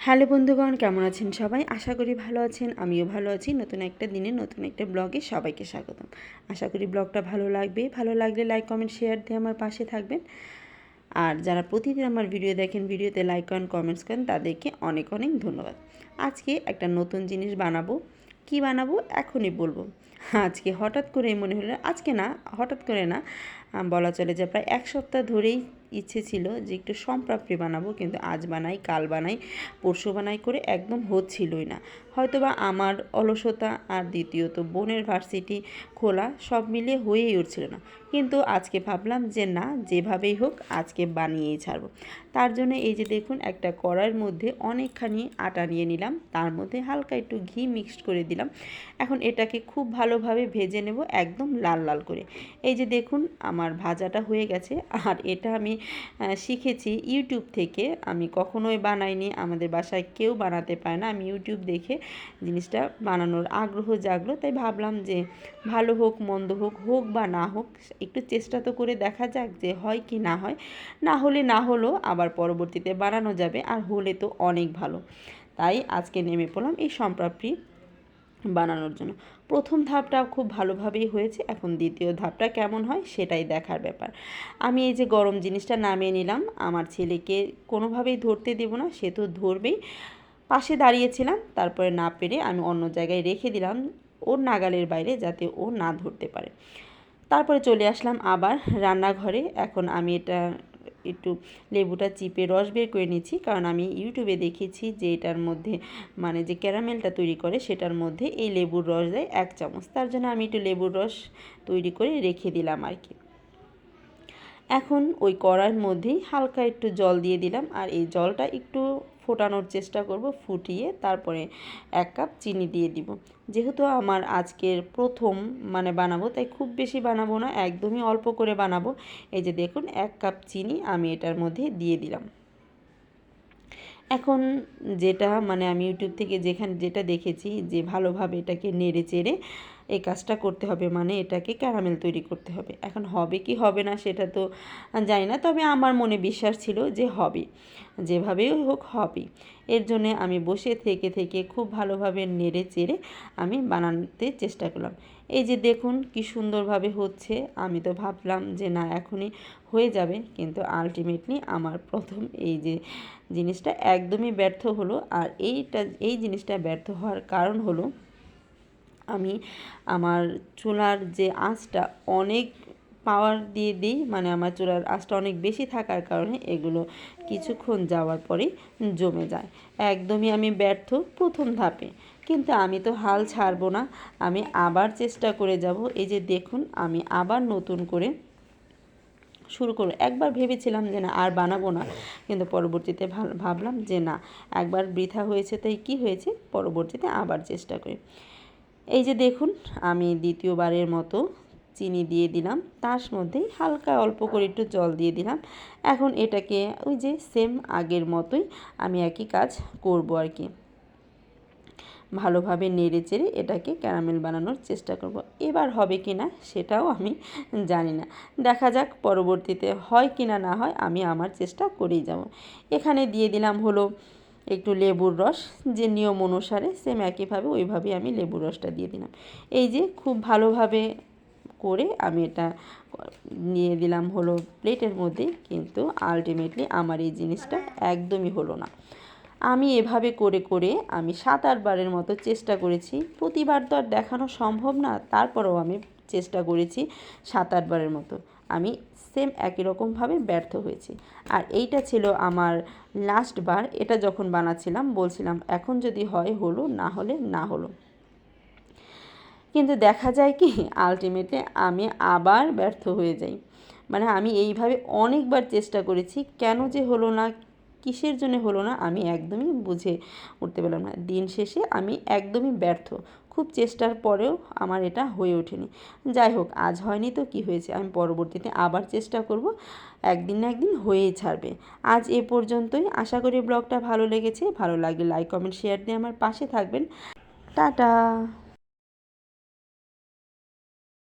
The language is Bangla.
হ্যালো বন্ধুগণ, কেমন আছেন সবাই? আশা করি ভালো আছেন। আমিও ভালো আছি। নতুন একটা দিনে নতুন একটা ব্লগে সবাইকে স্বাগতম। আশা করি ব্লগটা ভালো লাগবে। ভালো লাগলে লাইক কমেন্ট শেয়ার দিয়ে আমার পাশে থাকবেন। আর যারা প্রতিদিন আমার ভিডিও দেখেন, ভিডিওতে লাইক করেন, কমেন্টস করেন, তাদেরকে অনেক অনেক ধন্যবাদ। আজকে একটা নতুন জিনিস বানাবো। কি বানাবো এখনই বলবো। আজকে হঠাৎ করেই মনে হলো, আজকে না, হঠাৎ করে না, বলা চলে যে প্রায় এক সপ্তাহ ধরেই ইচ্ছে ছিল যে একটু সম্পাপড়ি বানাবো, কিন্তু আজ বানাই, কাল বানাই, পরশু বানাই করে একদম হচ্ছিলই না। হয়তোবা আমার অলসতা আর দ্বিতীয়ত বোনের ভার্সিটি খোলা, সব মিলিয়ে হয়েই উঠছিল না। কিন্তু আজকে ভাবলাম যে না, যেভাবেই হোক আজকে বানিয়েই ছাড়বো। তার জন্য এই যে দেখুন, একটা কড়াইয়ের মধ্যে অনেকখানি আটা নিয়ে নিলাম, তার মধ্যে হালকা একটু ঘি মিক্সড করে দিলাম। এখন এটাকে খুব ভালোভাবে ভেজে নেব, একদম লাল লাল করে। এই যে দেখুন, আমার ভাজাটা হয়ে গেছে। আর এটা আমি শিখেছি ইউটিউব থেকে। আমি কখনোই বানাইনি, আমাদের বাসায় কেউ বানাতে পারে না। আমি ইউটিউব দেখে জিনিসটা বানানোর আগ্রহ জাগলো, তাই ভাবলাম যে ভালো হোক মন্দ হোক, হোক বা না হোক, একটু চেষ্টা তো করে দেখা যাক যে হয় কি না হয়। না হলে না হলো, আবার পরবর্তীতে বানানো যাবে, আর হলে তো অনেক ভালো। তাই আজকে নেমে পড়লাম এই সম্পাপড়ি বানানোর জন্য। প্রথম ধাপটা খুব ভালোভাবেই হয়েছে, এখন দ্বিতীয় ধাপটা কেমন হয় সেটাই দেখার ব্যাপার। আমি এই যে গরম জিনিসটা নামিয়ে নিলাম, আমার ছেলেকে কোনোভাবেই ধরতে দেব না, সে তো ধরবেই। পাশে দাঁড়িয়েছিলাম, তারপরে না পেরে আমি অন্য জায়গায় রেখে দিলাম, ওর নাগালের বাইরে, যাতে ও না ধরতে পারে। তারপরে চলে আসলাম আবার রান্নাঘরে। এখন আমি এটা একটু লেবুটা চিপে রস বের করে নিচ্ছি, কারণ আমি ইউটিউবে দেখেছি যে এটার মধ্যে মানে যে ক্যারামেলটা তৈরি করে সেটার মধ্যে এই লেবুর রস দেয় 1 চামচ। তার জন্য আমি একটু লেবুর রস তৈরি করে রেখে দিলাম আর কি। এখন ওই কড়াইয়ের মধ্যেই হালকা একটু জল দিয়ে দিলাম, আর এই জলটা একটু ফোটানোর চেষ্টা করব, ফুটিয়ে তারপরে 1 কাপ চিনি দিয়ে দিব। যেহেতু আমার আজকের প্রথম বানাবো, তাই খুব বেশি বানাবো না, একদমই অল্প করে বানাবো। এই যে দেখুন, 1 কাপ চিনি আমি এটার মধ্যে দিয়ে দিলাম। এখন যেটা আমি ইউটিউব থেকে যেটা দেখেছি যে ভালোভাবে এটাকে নেড়ে চেড়ে এই কাজটা করতে হবে, এটাকে ক্যারামেল তৈরি করতে হবে। এখন হবে কি হবে না সেটা তো জানি না, তবে আমার মনে বিশ্বাস ছিল যে হবে, যেভাবেই হোক হবে। এর জন্য আমি বসে থেকে থেকে খুব ভালোভাবে নেড়ে চেড়ে আমি বানাতে চেষ্টা করলাম। এই যে দেখুন কি সুন্দরভাবে হচ্ছে। আমি তো ভাবলাম যে না, এখনই হয়ে যাবে, কিন্তু আলটিমেটলি আমার প্রথম এই যে জিনিসটা একদমই ব্যর্থ হলো। আর এই জিনিসটা ব্যর্থ হওয়ার কারণ হলো, আমি আমার চুলার যে আঁচটা অনেক পাওয়ার দিয়ে দিই, আমার চুলার আঁচটা অনেক বেশি থাকার কারণে এগুলো কিছুক্ষণ যাওয়ার পরেই জমে যায়। একদমই আমি ব্যর্থ প্রথম ধাপে, কিন্তু আমি তো হাল ছাড়বো না, আমি আবার চেষ্টা করে যাব। এই যে দেখুন, আমি আবার নতুন করে শুরু করব। একবার ভেবেছিলাম যে না, আর বানাবো না, কিন্তু পরবর্তীতে ভাবলাম যে না, একবার বৃথা হয়েছে তাই কি হয়েছে, পরবর্তীতে আবার চেষ্টা করি। এই যে দেখুন, আমি দ্বিতীয়বারের মতো চিনি দিয়ে দিলাম, তার মধ্যেই হালকা অল্প করে একটু জল দিয়ে দিলাম। এখন এটাকে ওই যে সেম আগের মতোই আমি একই কাজ করব আর কি। ভালোভাবে নেড়ে চেড়ে এটাকে ক্যারামেল বানানোর চেষ্টা করব। এবার হবে কি না সেটাও আমি জানি না, দেখা যাক পরবর্তীতে হয় কি না না হয়, আমি আমার চেষ্টা করেই যাব। এখানে দিয়ে দিলাম হলো একটু লেবুর রস, যে নিয়ম অনুসারে সেম একইভাবে ওইভাবেই আমি লেবুর রসটা দিয়ে দিলাম। এই যে খুব ভালোভাবে করে আমি এটা নিয়ে দিলাম হলো প্লেটের মধ্যে, কিন্তু আলটিমেটলি আমার এই জিনিসটা একদমই হলো না। আমি এভাবে করে করে আমি 7-8 বারের মতো চেষ্টা করেছি। প্রতিবার তো আর দেখানো সম্ভব না, তারপরেও আমি চেষ্টা করেছি 7-8 বারের মতো। আমি সেম একই রকমভাবে ব্যর্থ হয়েছি। আর এইটা ছিল আমার লাস্ট বার। এটা যখন বানাচ্ছিলাম বলছিলাম এখন যদি হয় হলো, না হলে না হলো। কিন্তু দেখা যায় কি, আলটিমেটলি আমি আবার ব্যর্থ হয়ে যাই। আমি এইভাবে অনেকবার চেষ্টা করেছি, কেন যে হলো না, কিসের জন্য হলো না, আমি একদমই বুঝে উঠতে পারলাম না। দিন শেষে আমি একদমই ব্যর্থ। খুব চেষ্টার পরেও আমার এটা হয়ে ওঠেনি। যাই হোক, আজ হয়নি তো কী হয়েছে, আমি পরবর্তীতে আবার চেষ্টা করব, একদিন না একদিন হয়েই ছাড়বে। আজ এ পর্যন্তই। আশা করি ব্লগটা ভালো লেগেছে। ভালো লাগলে লাইক কমেন্ট শেয়ার দিয়ে আমার পাশে থাকবেন। টাটা।